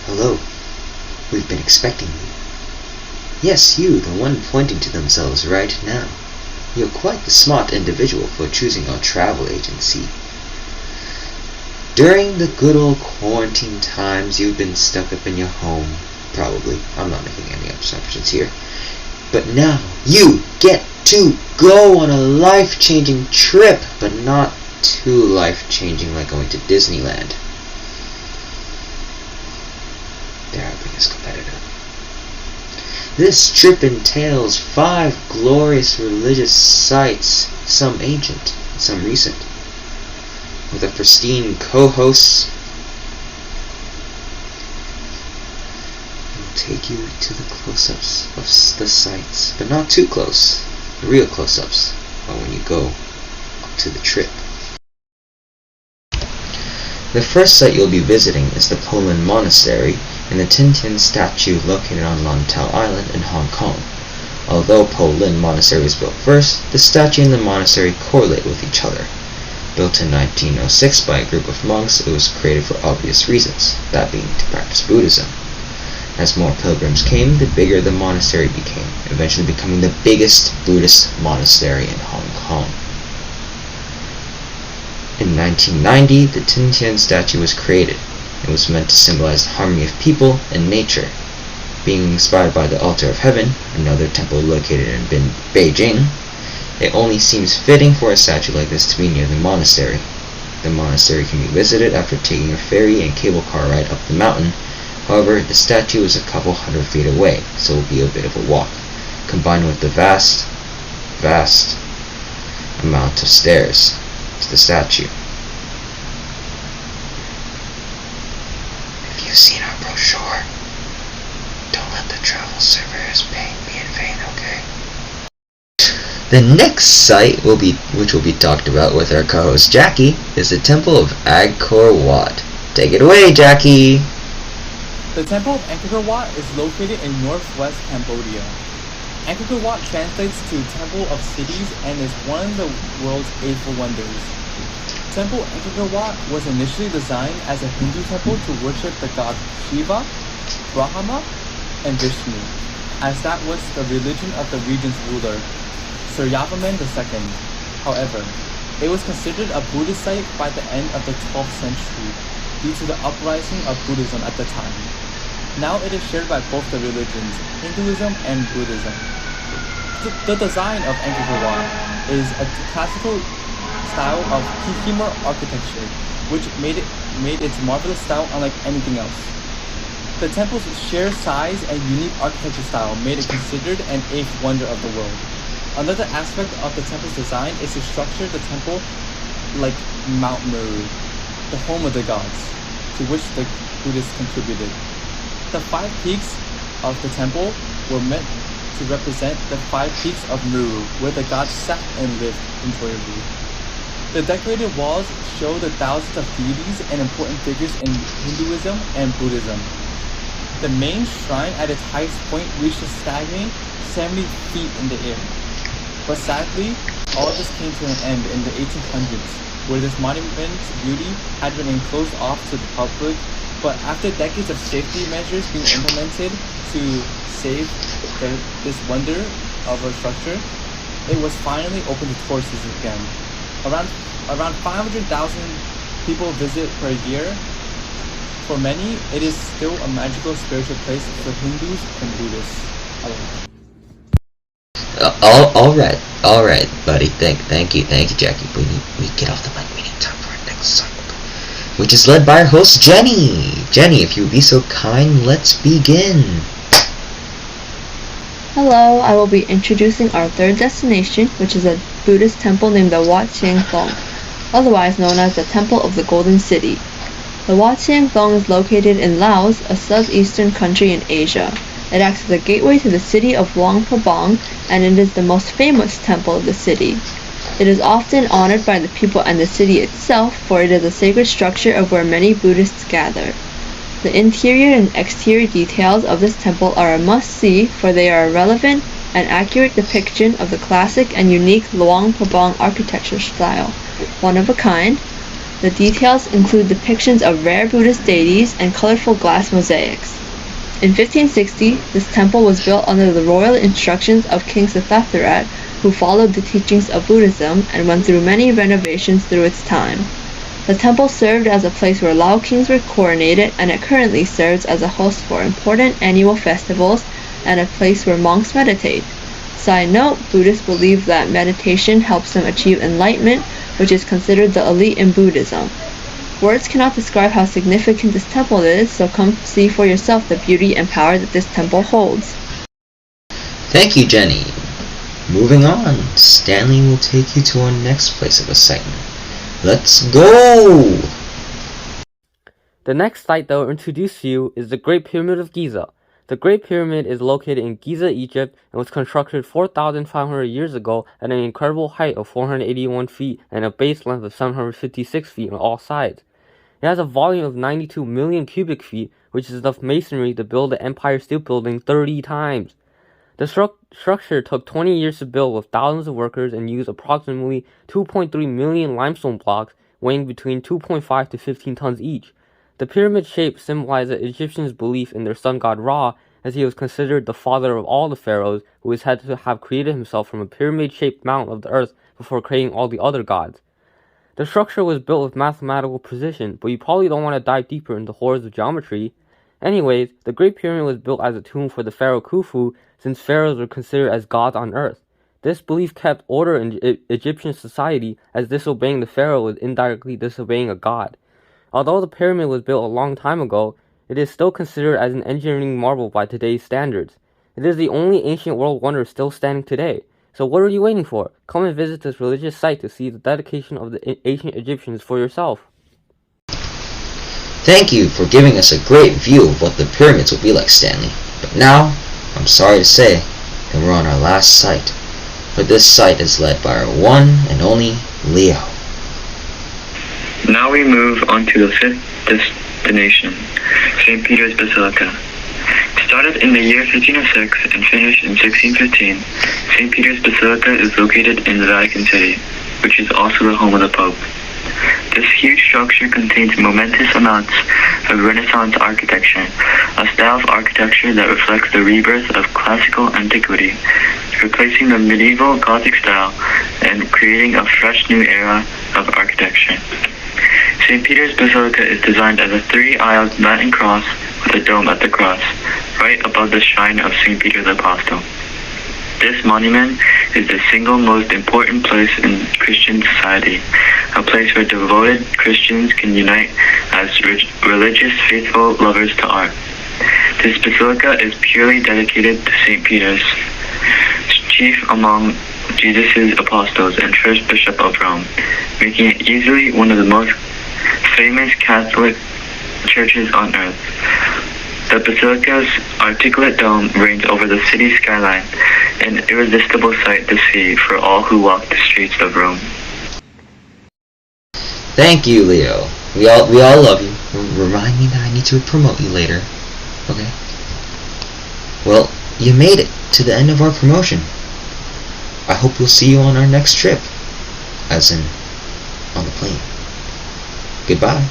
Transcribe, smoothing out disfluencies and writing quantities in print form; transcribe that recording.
Hello. We've been expecting you. Yes, you, the one pointing to themselves right now. You're quite the smart individual for choosing our travel agency. During the good old quarantine times, you've been stuck up in your home. Probably. I'm not making any assumptions here. But now, you get to go on a life-changing trip, but not too life-changing like going to Disneyland. They're our biggest competitor. This trip entails 5 glorious religious sites, some ancient, some recent, with a pristine co-host. We'll take you to the close-ups of the sites, but not too close. The real close-ups are when you go up to the trip. The first site you'll be visiting is the Poland Monastery and the Tintin statue located on Lantau Island in Hong Kong. Although Poland Monastery was built first, the statue and the monastery correlate with each other. Built in 1906 by a group of monks, it was created for obvious reasons, that being to practice Buddhism. As more pilgrims came, the bigger the monastery became, eventually becoming the biggest Buddhist monastery in Hong Kong. In 1990, the Tintin statue was created. It was meant to symbolize the harmony of people and nature. Being inspired by the Altar of Heaven, another temple located in Beijing, it only seems fitting for a statue like this to be near the monastery. The monastery can be visited after taking a ferry and cable car ride up the mountain. However, the statue is a couple hundred feet away, so it will be a bit of a walk, combined with the vast amount of stairs to the statue. If you've seen our brochure, don't let the travel surveyor's pain be in vain, okay? The next site which will be talked about with our co-host Jackie is the Temple of Angkor Wat. Take it away, Jackie! The Temple of Angkor Wat is located in northwest Cambodia. Angkor Wat translates to Temple of Cities and is one of the world's 8 wonders. Temple Angkor Wat was initially designed as a Hindu temple to worship the god Shiva, Brahma, and Vishnu, as that was the religion of the region's ruler, Suryavarman II. However, it was considered a Buddhist site by the end of the 12th century due to the uprising of Buddhism at the time. Now it is shared by both the religions, Hinduism and Buddhism. The design of Angkor Wat is a classical style of Khmer architecture, which made its marvelous style unlike anything else. The temple's sheer size and unique architecture style made it considered an 8th wonder of the world. Another aspect of the temple's design is to structure the temple like Mount Meru, the home of the gods, to which the Buddhists contributed. The 5 peaks of the temple were meant to represent the 5 peaks of Meru, where the gods sat and lived enjoyably. The decorated walls show the thousands of deities and important figures in Hinduism and Buddhism. The main shrine at its highest point reached a staggering 70 feet in the air. But sadly, all this came to an end in the 1800s, where this monument's beauty had been enclosed off to the public, but after decades of safety measures being implemented to save this wonder of a structure, it was finally open to tourists again. Around 500,000 people visit per year. For many, it is still a magical spiritual place for Hindus and Buddhists. All right, buddy. Thank you, Jackie. We get off the mic. We need time for our next song, which is led by our host Jenny. Jenny, if you would be so kind, let's begin. Hello, I will be introducing our third destination, which is a Buddhist temple named the Wat Siang Thong, otherwise known as the Temple of the Golden City. The Wat Siang Thong is located in Laos, a southeastern country in Asia. It acts as a gateway to the city of Luang Prabang, and it is the most famous temple of the city. It is often honored by the people and the city itself, for it is a sacred structure of where many Buddhists gather. The interior and exterior details of this temple are a must-see, for they are a relevant and accurate depiction of the classic and unique Luang Prabang architecture style, one of a kind. The details include depictions of rare Buddhist deities and colorful glass mosaics. In 1560, this temple was built under the royal instructions of King Siddhartha, who followed the teachings of Buddhism and went through many renovations through its time. The temple served as a place where Lao kings were coronated, and it currently serves as a host for important annual festivals and a place where monks meditate. Side note, Buddhists believe that meditation helps them achieve enlightenment, which is considered the elite in Buddhism. Words cannot describe how significant this temple is, so come see for yourself the beauty and power that this temple holds. Thank you, Jenny. Moving on, Stanley will take you to our next place of excitement. Let's go! The next site that will introduce you is the Great Pyramid of Giza. The Great Pyramid is located in Giza, Egypt, and was constructed 4,500 years ago at an incredible height of 481 feet and a base length of 756 feet on all sides. It has a volume of 92 million cubic feet, which is enough masonry to build the Empire State Building 30 times. The structure took 20 years to build with thousands of workers and used approximately 2.3 million limestone blocks weighing between 2.5 to 15 tons each. The pyramid shape symbolized the Egyptians' belief in their sun god Ra, as he was considered the father of all the pharaohs, who is said to have created himself from a pyramid-shaped mountain of the earth before creating all the other gods. The structure was built with mathematical precision, but you probably don't want to dive deeper into horrors of geometry. Anyways, the Great Pyramid was built as a tomb for the pharaoh Khufu, since pharaohs were considered as gods on earth. This belief kept order in Egyptian society, as disobeying the pharaoh was indirectly disobeying a god. Although the pyramid was built a long time ago, it is still considered as an engineering marvel by today's standards. It is the only ancient world wonder still standing today. So what are you waiting for? Come and visit this religious site to see the dedication of the ancient Egyptians for yourself. Thank you for giving us a great view of what the pyramids will be like, Stanley. But now, I'm sorry to say that we're on our last site. But this site is led by our one and only Leo. Now we move on to the fifth destination, St. Peter's Basilica. Started in the year 1506 and finished in 1615, St. Peter's Basilica is located in the Vatican City, which is also the home of the Pope. This huge structure contains momentous amounts of Renaissance architecture, a style of architecture that reflects the rebirth of classical antiquity, replacing the medieval Gothic style and creating a fresh new era of architecture. St. Peter's Basilica is designed as a three-aisled Latin cross with a dome at the cross, right above the shrine of St. Peter the Apostle. This monument is the single most important place in Christian society, a place where devoted Christians can unite as religious faithful lovers to art. This basilica is purely dedicated to St. Peter's, chief among Jesus' apostles and first bishop of Rome, making it easily one of the most famous Catholic churches on earth. The basilica's articulate dome reigns over the city skyline, an irresistible sight to see for all who walk the streets of Rome. Thank you, Leo. We all love you. Remind me that I need to promote you later. Okay? Well, you made it to the end of our promotion. I hope we'll see you on our next trip. As in, on the plane. Goodbye.